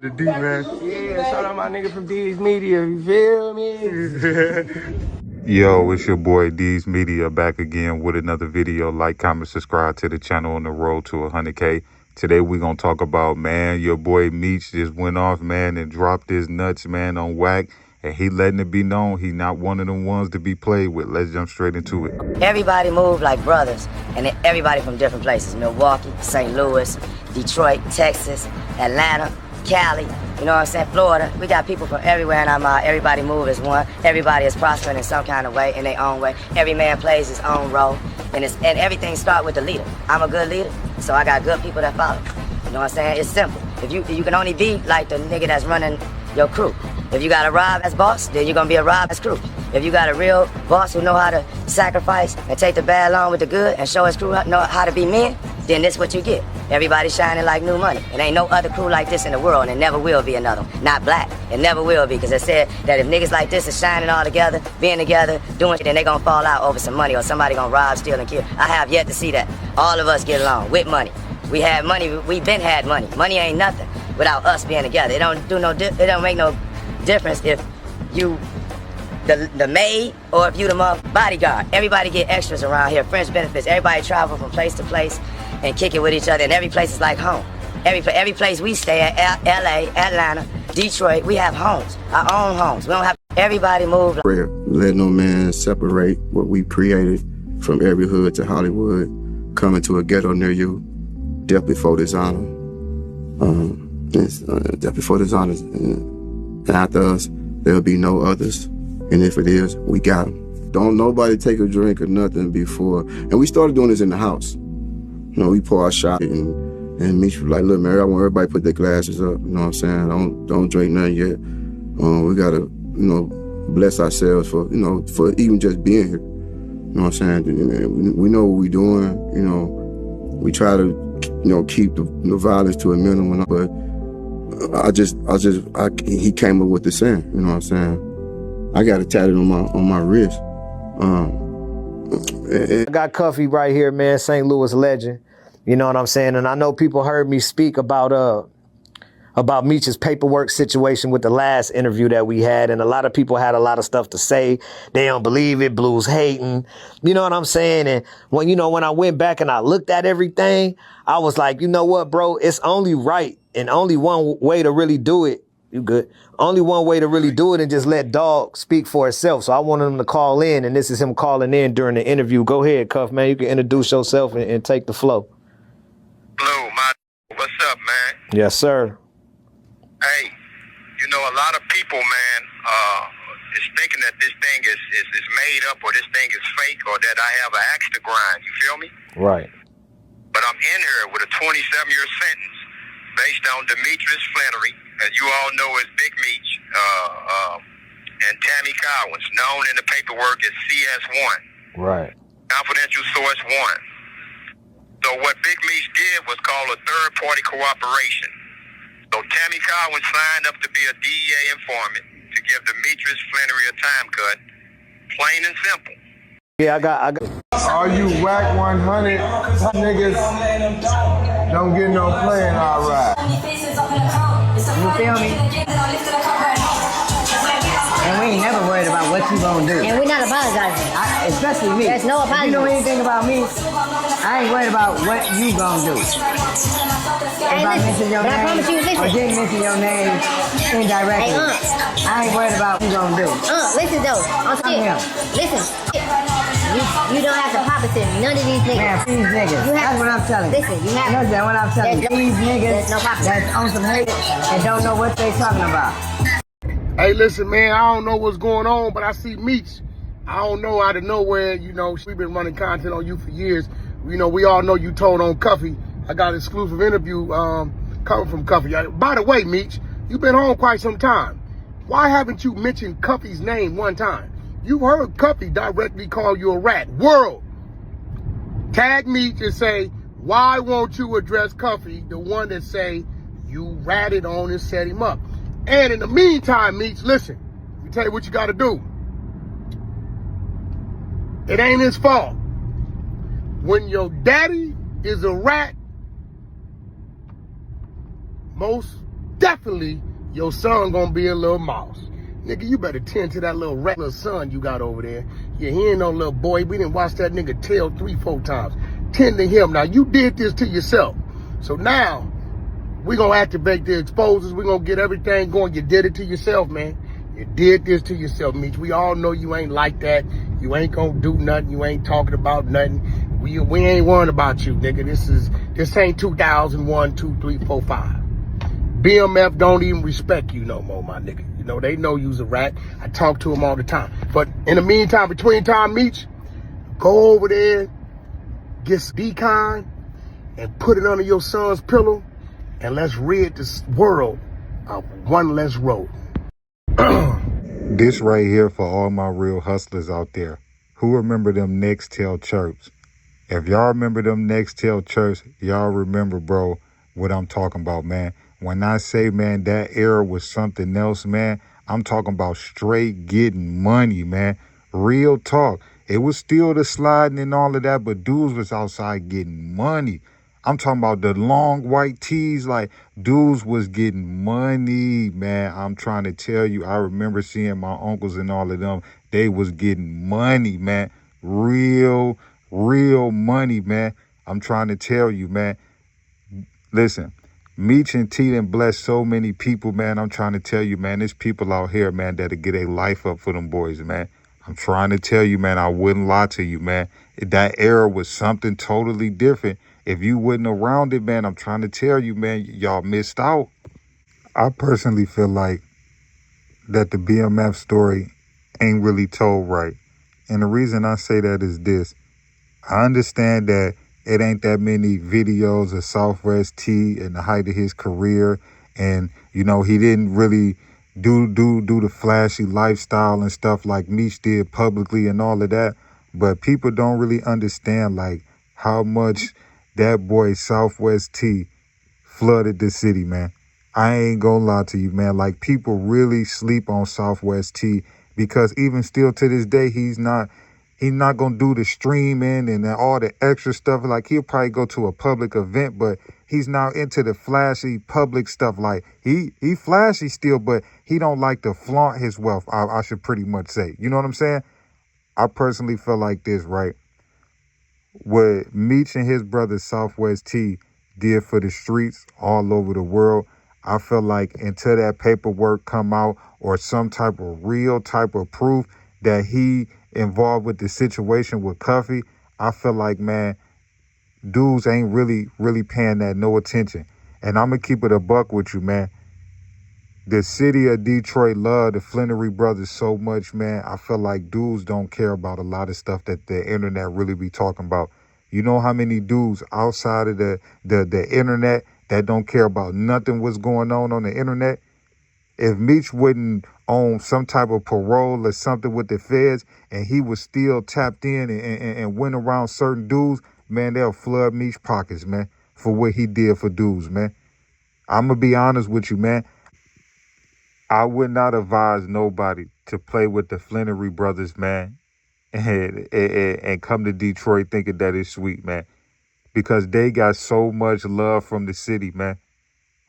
The D, man. Yeah, shout out my nigga from D's Media, you feel me? Yo, it's your boy D's Media back again with another video. Like, comment, subscribe to the channel on the road to 100K. Today we're going to talk about, man, your boy Meech just went off, man, and dropped his nuts, man, on WACK. And he letting it be known he not one of them ones to be played with. Let's jump straight into it. Everybody move like brothers, and everybody from different places. Milwaukee, St. Louis, Detroit, Texas, Atlanta, Cali, you know what I'm saying, Florida. We got people from everywhere in our mind. Everybody move as one. Everybody is prospering in some kind of way, in their own way. Every man plays his own role, and everything starts with the leader. I'm a good leader, so I got good people that follow. You know what I'm saying? It's simple. If you can only be like the nigga that's running your crew. If you got a Rob as boss, then you're gonna be a Rob as crew. If you got a real boss who know how to sacrifice and take the bad along with the good and show his crew know how to be men, then this what you get. Everybody shining like new money. And ain't no other crew like this in the world, and there never will be another one. Not black, it never will be, because it said that if niggas like this is shining all together, being together, doing shit, then they gonna fall out over some money or somebody gonna rob, steal, and kill. I have yet to see that. All of us get along with money. We had money, we been had money. Money ain't nothing without us being together. It don't make no difference if you the maid or if you the bodyguard. Everybody get extras around here, friends benefits. Everybody travel from place to place and kick it with each other, and every place is like home. Every place we stay at, LA, Atlanta, Detroit, we have homes, our own homes. We don't have, everybody move. Let no man separate what we created from every hood to Hollywood. Coming to a ghetto near you, death before dishonor. Death before dishonor. And after us, there'll be no others. And if it is, we got them. Don't nobody take a drink or nothing before. And we started doing this in the house. You know, we pour our shot and Meech was like, look, man, I want everybody to put their glasses up. You know what I'm saying? Don't drink nothing yet. We gotta, bless ourselves for even just being here. You know what I'm saying? We know what we're doing. We try to, keep the violence to a minimum, but he came up with the saying, you know what I'm saying? I got it tatted on my wrist. I got Cuffy right here, man, St. Louis legend. You know what I'm saying? And I know people heard me speak about Meech's paperwork situation with the last interview that we had, and a lot of people had a lot of stuff to say. They don't believe it, Blues hating. You know what I'm saying? And when I went back and I looked at everything, I was like, you know what, bro? It's only right and only one way to really do it. You good? Only one way to really do it and just let dog speak for itself. So I wanted him to call in, and this is him calling in during the interview. Go ahead, Cuff, man. You can introduce yourself and take the flow. Hello, what's up, man? Yes, sir. Hey, a lot of people, man, is thinking that this thing is made up or this thing is fake or that I have an axe to grind. You feel me? Right. But I'm in here with a 27-year sentence based on Demetrius Flenory, as you all know as Big Meech, and Tammy Collins, known in the paperwork as CS1. Right. Confidential source 1. So what Big Meech did was call a third-party cooperation. So Tammy Collins signed up to be a DEA informant to give Demetrius Flenory a time cut, plain and simple. Yeah, I got. All you WACK100 niggas don't get no play in our ride. You feel me? And we ain't never worried about what you gonna do. And we're not apologizing. Especially me. There's no apology. If you know anything about me, I ain't worried about what you gonna do. If I mention your name, or didn't mention your name indirectly, I ain't worried about what you gonna do. Listen though, listen. You don't have to pop it to none of these niggas. Man, these niggas. That's what I'm telling you. Listen, you have to. That's what I'm telling you. These niggas that's on some hate and don't know what they talking about. Hey, listen, man, I don't know what's going on, but I see Meech. I don't know, out of nowhere, we've been running content on you for years. We all know you told on Cuffy. I got an exclusive interview coming from Cuffy. By the way, Meech, you've been on quite some time. Why haven't you mentioned Cuffy's name one time? You heard Cuffy directly call you a rat. World, tag Meech and say, why won't you address Cuffy, the one that say you ratted on and set him up? And in the meantime, Meech, listen, let me tell you what you got to do. It ain't his fault. When your daddy is a rat, most definitely your son gonna be a little mouse. Nigga, you better tend to that little regular son you got over there. Yeah, he ain't no little boy. We didn't watch that nigga tail 3-4 times. Tend to him. Now, you did this to yourself. So now, we gonna activate the exposers. We gonna get everything going. You did it to yourself, man. You did this to yourself, Meech. We all know you ain't like that. You ain't gonna do nothing. You ain't talking about nothing. We ain't worrying about you, nigga. This ain't 2001, 2, 3, 4, 5. BMF don't even respect you no more, my nigga. You know, they know you's a rat. I talk to them all the time. But in the meantime, between time, Meech, go over there, get some decon, and put it under your son's pillow, and let's rid this world of one less road. This right here for all my real hustlers out there. Who remember them Nextel chirps? If y'all remember them Nextel chirps, y'all remember, bro, what I'm talking about, man. When I say, man, that era was something else, man, I'm talking about straight getting money, man. Real talk. It was still the sliding and all of that, but dudes was outside getting money. I'm talking about the long white tees, like dudes was getting money, man. I'm trying to tell you, I remember seeing my uncles and all of them. They was getting money, man. Real money, man. I'm trying to tell you, man. Listen, Meech and T done blessed so many people, man. I'm trying to tell you, man, there's people out here, man, that'll get a life up for them boys, man. I'm trying to tell you, man, I wouldn't lie to you, man. That era was something totally different. If you wasn't around it, man, I'm trying to tell you, man, y'all missed out. I personally feel like that the BMF story ain't really told right. And the reason I say that is this. I understand that it ain't that many videos of Southwest T in the height of his career. And, you know, he didn't really do the flashy lifestyle and stuff like Meech did publicly and all of that. But people don't really understand, like, how much that boy Southwest T flooded the city, man. I ain't gonna lie to you, man. Like, people really sleep on Southwest T because even still to this day, he's not gonna do the streaming and all the extra stuff. Like, he'll probably go to a public event, but he's not into the flashy public stuff. Like, he flashy still, but he don't like to flaunt his wealth, I should pretty much say. You know what I'm saying? I personally feel like this, right? What Meech and his brother Southwest T did for the streets all over the world, I feel like until that paperwork come out or some type of real type of proof that he involved with the situation with Cuffy, I feel like, man, dudes ain't really paying that no attention. And I'm going to keep it a buck with you, man. The city of Detroit love the Flenory brothers so much, man. I feel like dudes don't care about a lot of stuff that the internet really be talking about. You know how many dudes outside of the internet that don't care about nothing what's going on the internet? If Meech wouldn't own some type of parole or something with the feds and he was still tapped in and went around certain dudes, man, they'll flood Meech's pockets, man, for what he did for dudes, man. I'm going to be honest with you, man. I would not advise nobody to play with the Flenory brothers, man, and come to Detroit thinking that it's sweet, man, because they got so much love from the city, man.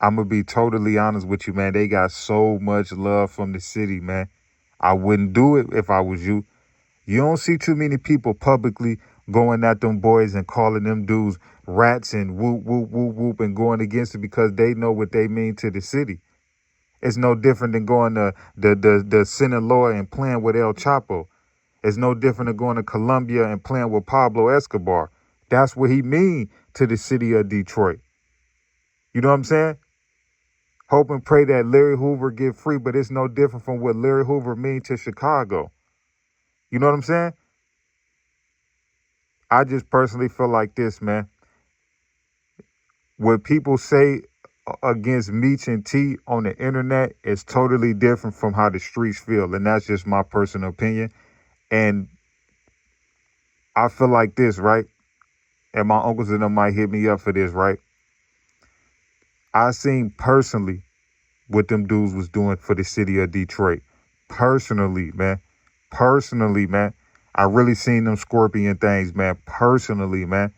I'm going to be totally honest with you, man. They got so much love from the city, man. I wouldn't do it if I was you. You don't see too many people publicly going at them boys and calling them dudes rats and whoop, whoop, whoop, whoop and going against it because they know what they mean to the city. It's no different than going to the Sinaloa and playing with El Chapo. It's no different than going to Colombia and playing with Pablo Escobar. That's what he mean to the city of Detroit. You know what I'm saying? Hope and pray that Larry Hoover get free, but it's no different from what Larry Hoover mean to Chicago. You know what I'm saying? I just personally feel like this, man. What people say against Meech and T on the internet is totally different from how the streets feel. And that's just my personal opinion. And I feel like this, right? And my uncles and them might hit me up for this, right? I seen personally what them dudes was doing for the city of Detroit. Personally, man. I really seen them scorpion things, man. Personally, man.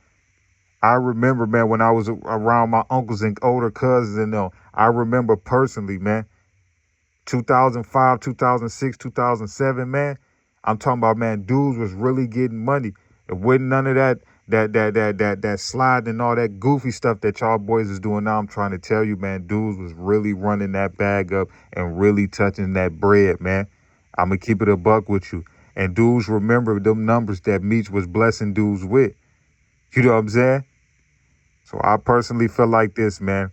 I remember, man, when I was around my uncles and older cousins and them, I remember personally, man, 2005, 2006, 2007, man. I'm talking about, man, dudes was really getting money. It wasn't none of that sliding and all that goofy stuff that y'all boys is doing now. I'm trying to tell you, man, dudes was really running that bag up and really touching that bread, man. I'm gonna keep it a buck with you. And dudes remember them numbers that Meech was blessing dudes with. You know what I'm saying? So I personally feel like this, man.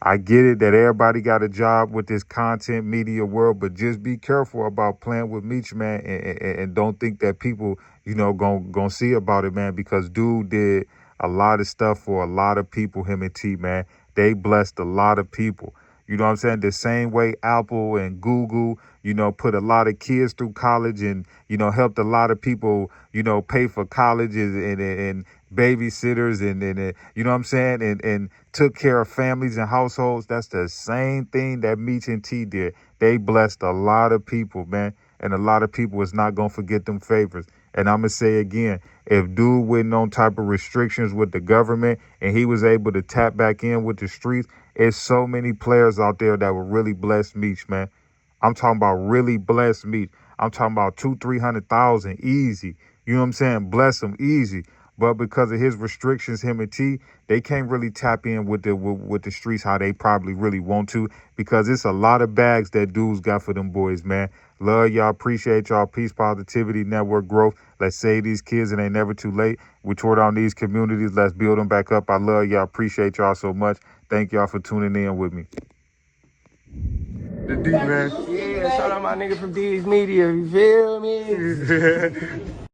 I get it that everybody got a job with this content media world, but just be careful about playing with Meech, man, and don't think that people, you know, gonna see about it, man, because dude did a lot of stuff for a lot of people, him and T, man. They blessed a lot of people. You know what I'm saying? The same way Apple and Google, you know, put a lot of kids through college and, you know, helped a lot of people, you know, pay for colleges and babysitters and you know what I'm saying? And took care of families and households. That's the same thing that Meech and T did. They blessed a lot of people, man. And a lot of people is not going to forget them favors. And I'm going to say again, if dude wasn't on type of restrictions with the government and he was able to tap back in with the streets, it's so many players out there that would really bless Meech, man. I'm talking about really bless Meech. I'm talking about 200,000-300,000 easy. You know what I'm saying? Bless them easy. But because of his restrictions, him and T, they can't really tap in with the streets how they probably really want to, because it's a lot of bags that dudes got for them boys, man. Love y'all. Appreciate y'all. Peace, positivity, network growth. Let's save these kids. It ain't never too late. We tore down these communities. Let's build them back up. I love y'all. Appreciate y'all so much. Thank y'all for tuning in with me. The D, man. Yeah, shout out my nigga from D's Media. You feel me?